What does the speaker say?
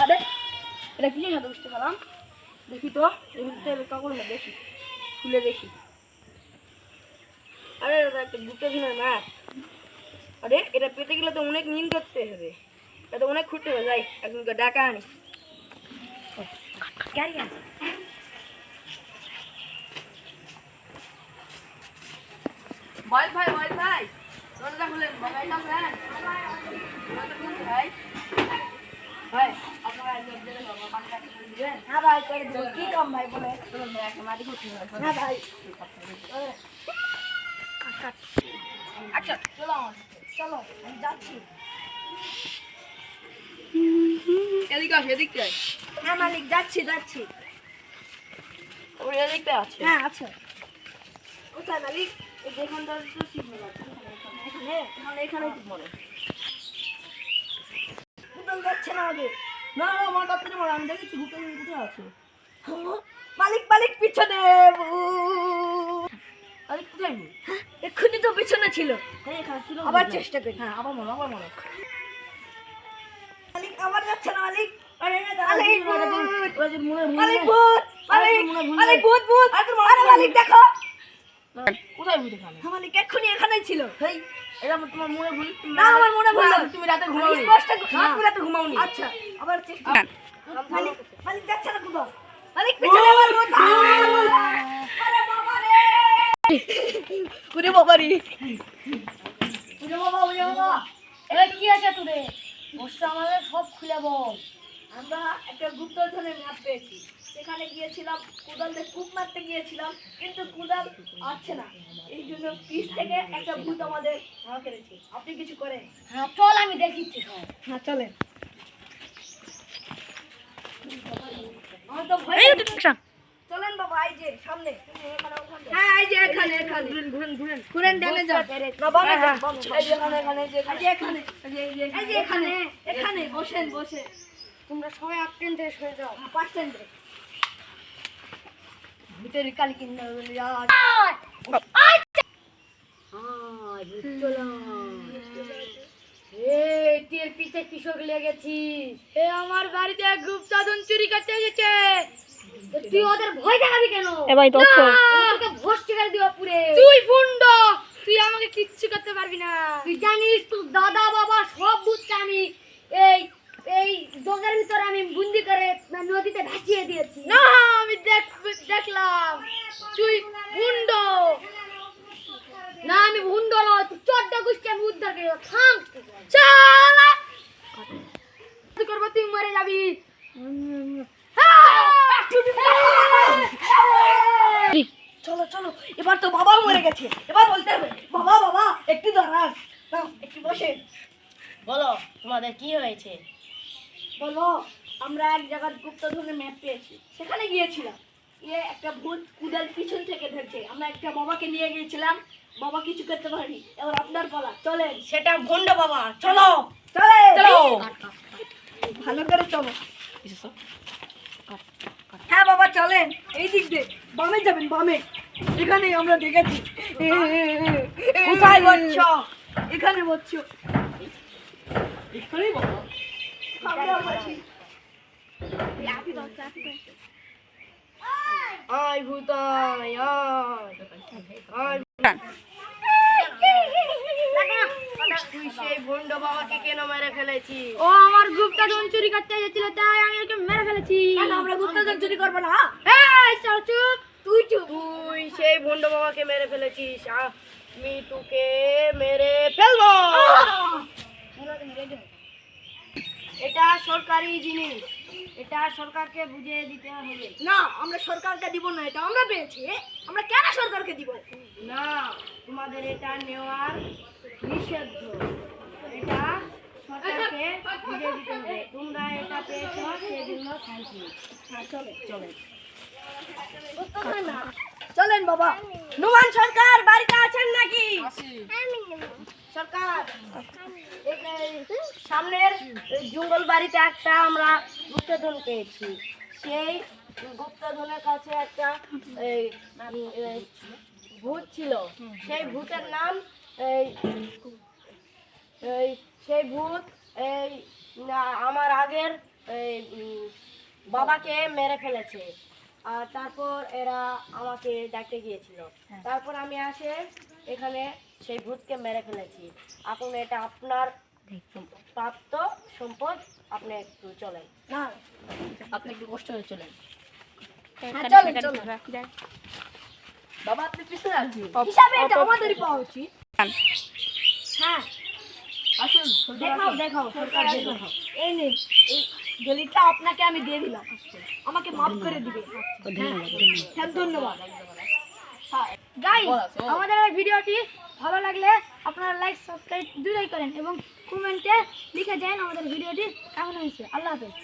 আরে এটা কি জানো বুঝতে পারলাম, দেখি তো এর কাগজ না, দেখি খুলে দেখি। আরে এটা একটা গুপ্ত ধনের ম্যাপ। আরে এটা পেতে গেলে তো অনেক নিন করতে হবে, এটা অনেক খুঁজতে হবে। যাই একজনকে ডাকা আনি। বল ভাই দরজা খুলেন, ভাই ভাই ভাই আপনারা দিবেন। হ্যাঁ ভাই করে দেব। কি কাম ভাই বলে? চলুন ভাই একটা মাটি খুঁজতে হবে। হ্যাঁ ভাই আচ্ছা চলো চলো আমি যাচ্ছি। এদিকে আসো, এদিকে আয়। হ্যাঁ মালিক যাচ্ছি। ওই এদিকটা আছে। হ্যাঁ আচ্ছা কোথায় মালিক? এই দেখুন তো সিগন্যাল আছে এখানে কি মনে গুগল যাচ্ছে না আগে। না আমার কাছে মনে আমি দেখেছি গুগল কোথায় আছে। মালিক পিছনে মালিক কোথায়? এক্ষুনি তো পিছনে ছিল। আবার চেষ্টা করি। হ্যাঁ আবার মনে মালিক আবার যাচ্ছে না মালিক। মালিক দেখো কোথায় ভূত? এখানে মালিক এক্ষুনি এখানেই ছিল। এটা তোমার মনে ভুল? না আমার মনে ভুল। তুমি রাতে ঘুমাওনি? স্পষ্ট তুমি রাতে ঘুমাওনি। আচ্ছা আবার চেষ্টা। মালিক যাচ্ছে না কোথাও। মালিক পিছনে আবার ভূত। আরে বাবা রে ওরে বাবা রে ওরে বাবা এই কি আছে তোরে? বসে আমাদের সব খুলে বল। আমরা একটা গুপ্ত ধনের ম্যাপ পেয়েছি, সেখানে গিয়েছিলাম, কোদাল দিয়ে কূপ মারতে গিয়েছিলাম, কিন্তু কোদাল আসছে না। এই জন্য পিছ থেকে একটা ভূত আমাদের ধরা করেছে। আপনি কিছু করেন? হ্যাঁ চল আমি দেখিচ্ছি সব। হ্যাঁ চলেন। চলেন বাবা এই যে সামনে। হ্যাঁ এই যে এখানে ঘুরেন ডানে যান। না বামে যান। এই যে এখানে বসেন। তোমরা সবাই 8 স্ট্যান্ডে সরে যাও। 5 স্ট্যান্ডে ভিতরে কালি কিনা পিছে কৃষক লেগেছিস। আমার বাড়িতে গুপ্তধন চুরি করতে এসেছে। তুই ওদের ভয় দেখাবি কেন? তোকে ভস্তি করে দিব পুরে। তুই ভুন্ড, তুই আমাকে কিচ্ছু করতে পারবি না। তুই জানিস তোর দাদা বাবা সব ভূতকে আমি এই জঙ্গলের ভিতরে আমি বন্দি করে নদীতে ভাসিয়ে দিয়েছি। না আমি দেখলাম তুই ভুন্ড। না আমি ভুন্ড নয়, তুই 14 গোষ্ঠী আমি উদ্ধার করে থাম। চল তুই করবো, তুই মরে যাবি। চলো এবার তো বাবা মরে গেছে, এবার বলতে হবে বাবা একটু দাঁড়ান, একটু বসে। বলো তোমাদের কি হয়েছে? বলো আমরা এক জায়গায় গুপ্তধনের ম্যাপ পেয়েছি, সেখানে গিয়েছিলাম। একটা ভূত কুদাল পিছন থেকে ধরছে। আমরা একটা বাবাকে নিয়ে গিয়েছিলাম, বাবা কিছু করতে পারেনি। এবার আপনার পালা, চলেন। সেটা ভুন্ড বাবা, চলো। ভালো করে চলো। হ্যাঁ বাবা চলেন, এই দিক দিয়ে বামে যাবেন, বামে। এখানে আমরা দেখেছি। কোথায় বলছ? এখানে বলছো। এখানেই বাবা। আয় ভূত আয়। তুই সেই ভুন্ড বাবাকে কেন মেরে ফেলেছিস? ও আমার গুপ্তধন চুরি করতে এসেছিল, তাই আমি ওকে মেরে ফেলেছি। কেন আমরা গুপ্তধন চুরি করব না? এই চুপ, তুই সেই ভুন্ড বাবাকে মেরে ফেলেছিস, আমি তোকে মেরে ফেলবো। এটা সরকারি জিনিস, এটা সরকারকে বুঝিয়ে দিতে হবে। না আমরা সরকারকে দিব না, এটা আমরা পেয়েছি। আমরা কেন সরকারকে দিব? না তোমাদের এটা নেওয়ার নিষিদ্ধ, এটা সরকারকে বুঝিয়ে দিতে হবে। তোমরা এটা পেয়েছ সেজন্য থ্যাংক ইউ। চলেন বাবা। নুমান সরকার বাড়িতে আছেন নাকি? সরকার সামনের জঙ্গল বাড়িতে একটা আমরা গুপ্তধন পেয়েছি। সেই গুপ্তধনের কাছে একটা ভূত ছিল। সেই ভূতের নাম সেই ভূত আমার আগের এই বাবাকে মেরে ফেলেছে। আর তারপর এরা আমাকে ডাকতে গিয়েছিল। তারপর আমি আসে এখানে সেই ভূতকে মেরে ফেলেছি। এখন এটা আপনার প্রাপ্ত সম্পদ, আপনি একটু চলেন। না আপনি একটু কষ্ট করে চলেন। বাবা আপনি পিছনে আসবেন হিসাবে এটা আমাদেরই পাওয়া উচিত। হ্যাঁ আসুন দেখাও সরকার দেখাও। এই নিন এই দলিলটা আপনাকে আমি দিয়ে দিলাম, আমাকে মাফ করে দিবে। হ্যাঁ ধন্যবাদ। গাইস, আমাদের এই ভিডিওটি ভালো লাগলে আপনারা লাইক সাবস্ক্রাইব দুটোই করেন এবং কমেন্টে লিখে যান আমাদের ভিডিওটি কেমন হয়েছে। আল্লাহ হাফেজ।